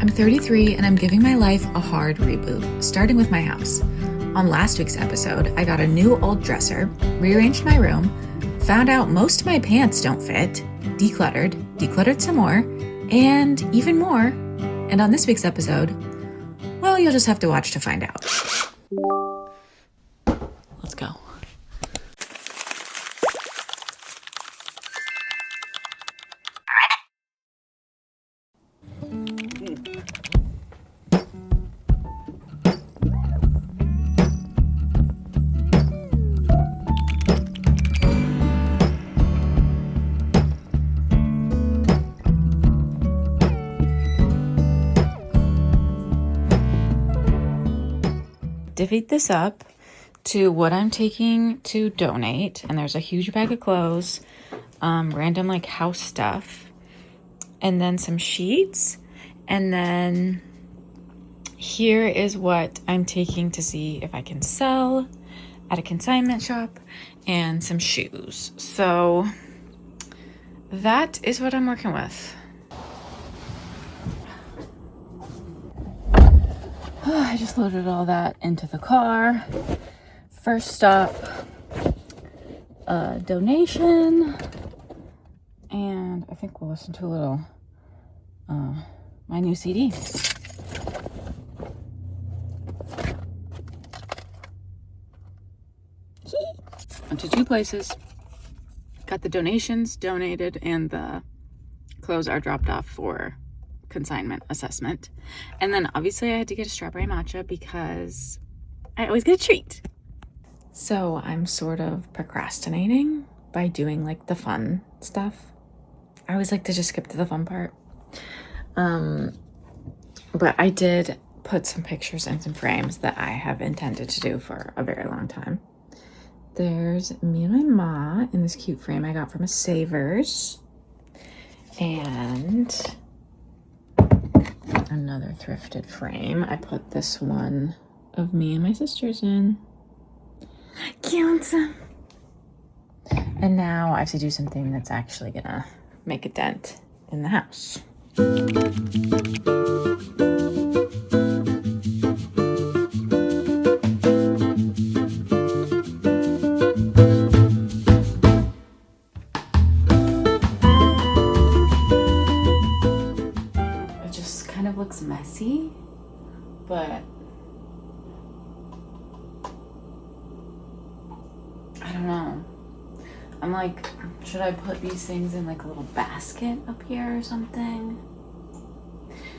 I'm 33 and I'm giving my life a hard reboot, starting with my house. On last week's episode, I got a new old dresser, rearranged my room, found out most of my pants don't fit, decluttered some more, and even more. And on this week's episode, well, you'll just have to watch to find out. Let's go. Divvied this up to what I'm taking to donate, and there's a huge bag of clothes, random like house stuff, and then some sheets, and then here is what I'm taking to see if I can sell at a consignment shop, and some shoes. So that is what I'm working with. I just loaded all that into the car. First stop, donation, and I think we'll listen to a little, my new CD. Went to two places, got the donations donated, and the clothes are dropped off for consignment assessment. And then obviously I had to get a strawberry matcha because I always get a treat. So I'm sort of procrastinating by doing like the fun stuff. I always like to just skip to the fun part. But I did put some pictures and some frames that I have intended to do for a very long time. There's me and my ma in this cute frame I got from a Savers. And another thrifted frame. I put this one of me and my sisters in. Cute. And now I have to do something that's actually gonna make a dent in the house. Looks messy, but I don't know. I'm like, should I put these things in like a little basket up here or something?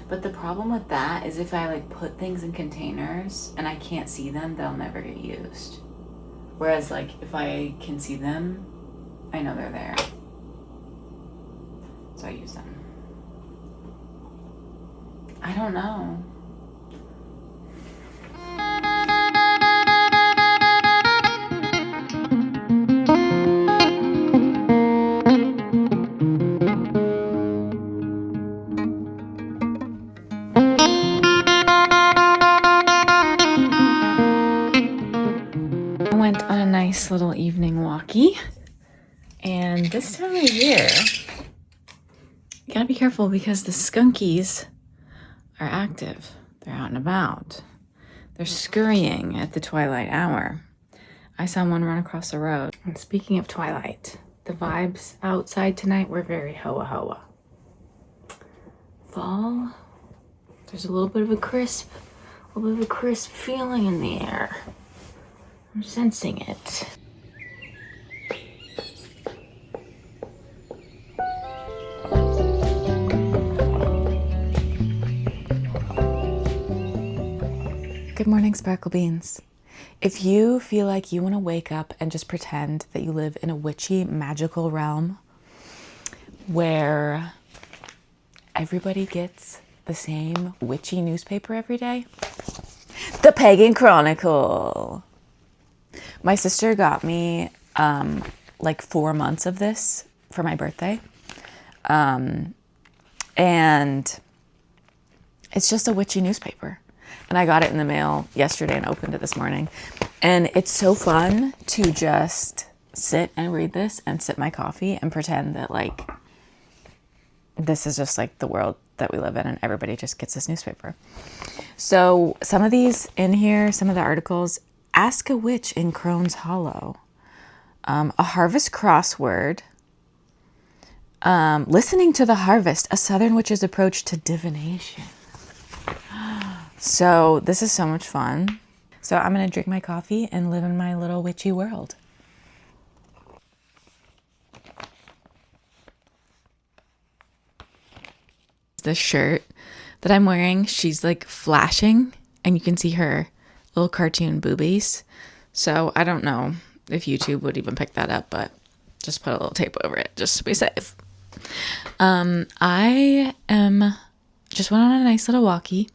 But the problem with that is if I like put things in containers and I can't see them, they'll never get used. Whereas like if I can see them, I know they're there. So I use them. I don't know. I went on a nice little evening walkie, and this time of year, you gotta be careful because the skunkies are active. They're out and about. They're scurrying at the twilight hour. I saw one run across the road. And speaking of twilight, the vibes outside tonight were very hoa hoa. Fall. There's a little bit of a crisp feeling in the air. I'm sensing it. Good morning, Sparkle Beans. If you feel like you want to wake up and just pretend that you live in a witchy, magical realm where everybody gets the same witchy newspaper every day, the Pagan Chronicle. My sister got me like 4 months of this for my birthday. And it's just a witchy newspaper. And I got it in the mail yesterday and opened it this morning. And it's so fun to just sit and read this and sip my coffee and pretend that like this is just like the world that we live in, and everybody just gets this newspaper. So some of these in here, some of the articles, Ask a Witch in Crone's Hollow, a harvest crossword, listening to the harvest, a Southern witch's approach to divination. So this is so much fun. So I'm going to drink my coffee and live in my little witchy world. This shirt that I'm wearing, she's like flashing and you can see her little cartoon boobies. So I don't know if YouTube would even pick that up, but just put a little tape over it just to be safe. I am just went on a nice little walkie.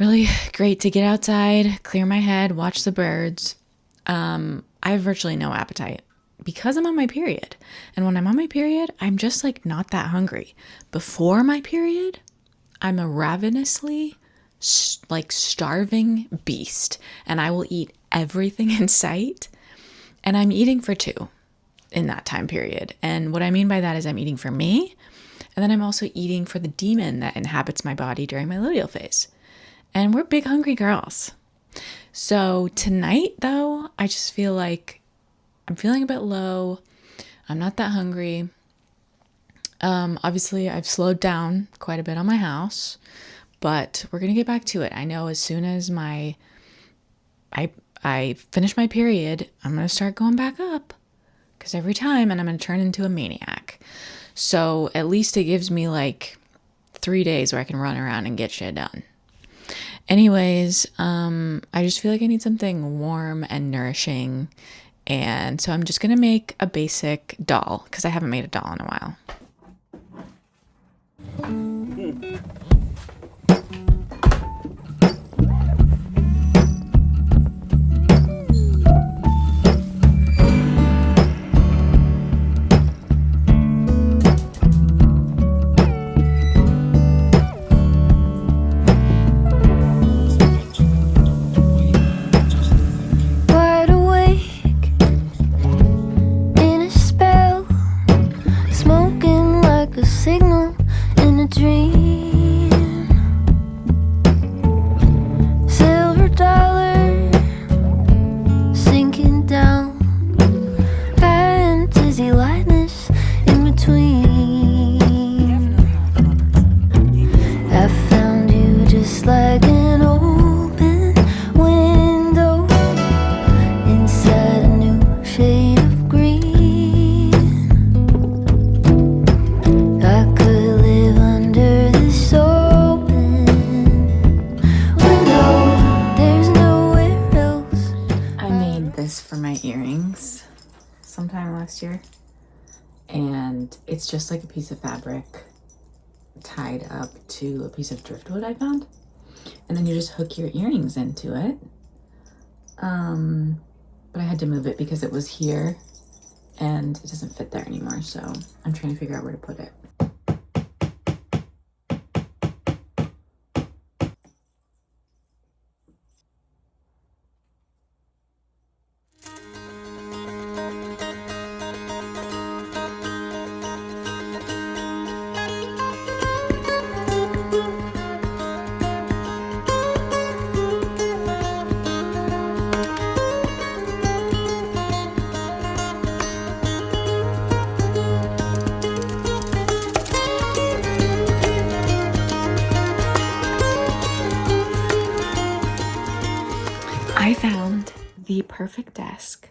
Really great to get outside, clear my head, watch the birds. I have virtually no appetite because I'm on my period. And when I'm on my period, I'm just like not that hungry. Before my period, I'm a ravenously starving beast, and I will eat everything in sight. And I'm eating for two in that time period. And what I mean by that is I'm eating for me, and then I'm also eating for the demon that inhabits my body during my luteal phase. And we're big hungry girls. So tonight, though, I just feel like I'm feeling a bit low. I'm not that hungry. Obviously, I've slowed down quite a bit on my house, but we're going to get back to it. I know as soon as I finish my period, I'm going to start going back up because every time, and I'm going to turn into a maniac. So at least it gives me like 3 days where I can run around and get shit done. Anyways, I just feel like I need something warm and nourishing. And so I'm just going to make a basic dal because I haven't made a dal in a while. Sometime last year, and it's just like a piece of fabric tied up to a piece of driftwood I found, and then you just hook your earrings into it. But I had to move it because it was here and it doesn't fit there anymore, so I'm trying to figure out where to put it. I found the perfect desk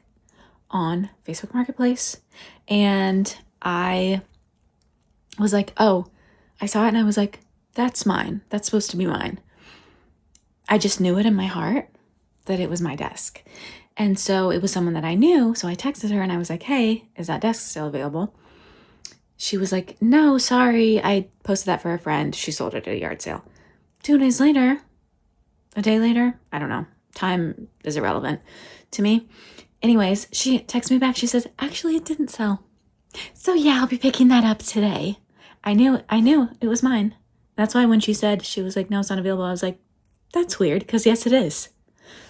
on Facebook Marketplace, and I was like, oh, I saw it and I was like, that's mine. That's supposed to be mine. I just knew it in my heart that it was my desk. And so it was someone that I knew. So I texted her and I was like, hey, is that desk still available? She was like, no, sorry. I posted that for a friend. She sold it at a yard sale. 2 days later, a day later, I don't know. Time is irrelevant to me. Anyways, she texts me back. She says, actually, it didn't sell. So yeah, I'll be picking that up today. I knew it was mine. That's why when she said, she was like, no, it's not available. I was like, that's weird because yes, it is.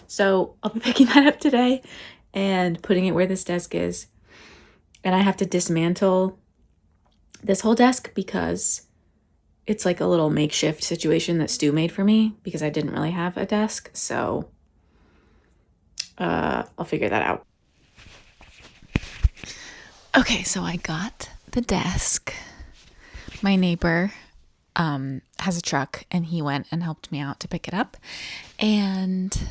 So I'll be picking that up today and putting it where this desk is. And I have to dismantle this whole desk because It's like a little makeshift situation that Stu made for me because I didn't really have a desk. So I'll figure that out. Okay, so I got the desk. My neighbor has a truck and he went and helped me out to pick it up. And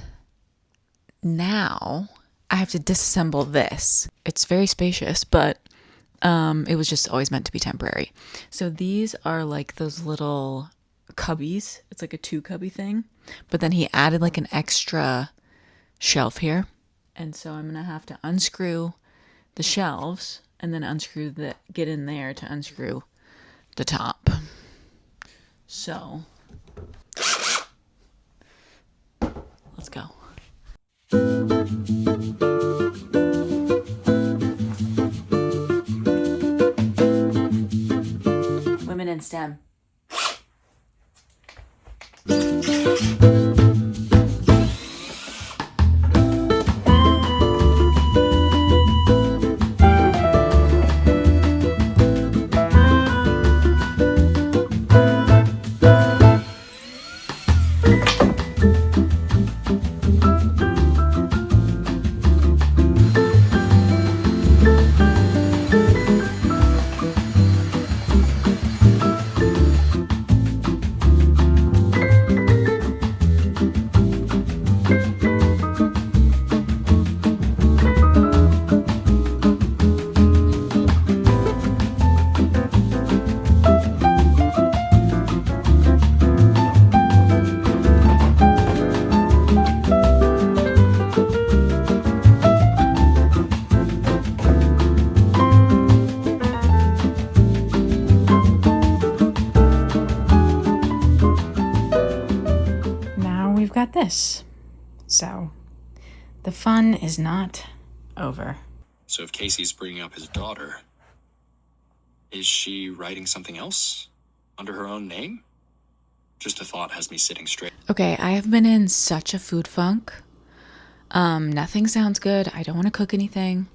now I have to disassemble this. It's very spacious, but it was just always meant to be temporary. So these are like those little cubbies. It's like a 2 cubby thing. But then he added like an extra shelf here. And so I'm going to have to unscrew the shelves and then get in there to unscrew the top. So let's go. Women in STEM. Got this. So the fun is not over. So if Casey's bringing up his daughter, is she writing something else under her own name? Just a thought has me sitting straight. Okay, I have been in such a food funk. Nothing sounds good. I don't want to cook anything.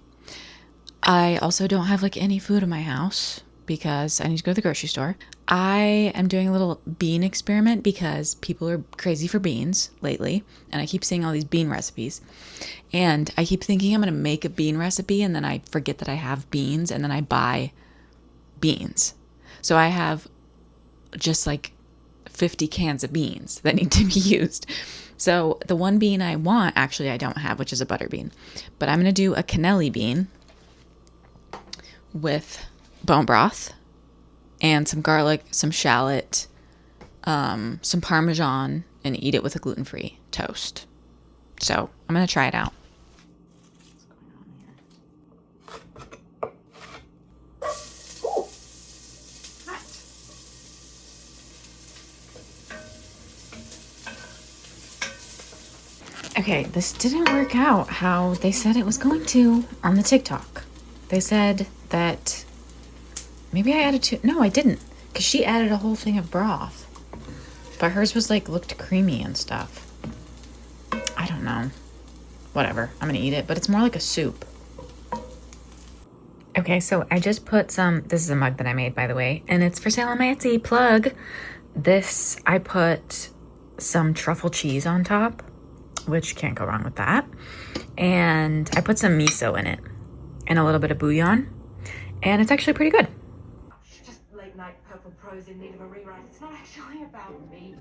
I also don't have like any food in my house because I need to go to the grocery store. I am doing a little bean experiment because people are crazy for beans lately. And I keep seeing all these bean recipes. And I keep thinking I'm going to make a bean recipe and then I forget that I have beans and then I buy beans. So I have just like 50 cans of beans that need to be used. So the one bean I want, actually I don't have, which is a butter bean. But I'm going to do a cannelli bean with bone broth and some garlic, some shallot, some Parmesan, and eat it with a gluten-free toast. So I'm going to try it out. Okay, this didn't work out how they said it was going to on the TikTok. They said that maybe I added no, I didn't, because she added a whole thing of broth. But hers was like, looked creamy and stuff. I don't know. Whatever, I'm gonna eat it, but it's more like a soup. Okay, so I just put this is a mug that I made, by the way, and it's for sale on my Etsy. Plug. This, I put some truffle cheese on top, which can't go wrong with that. And I put some miso in it and a little bit of bouillon. And it's actually pretty good. Just late night purple prose in need of a rewrite. It's not actually about me.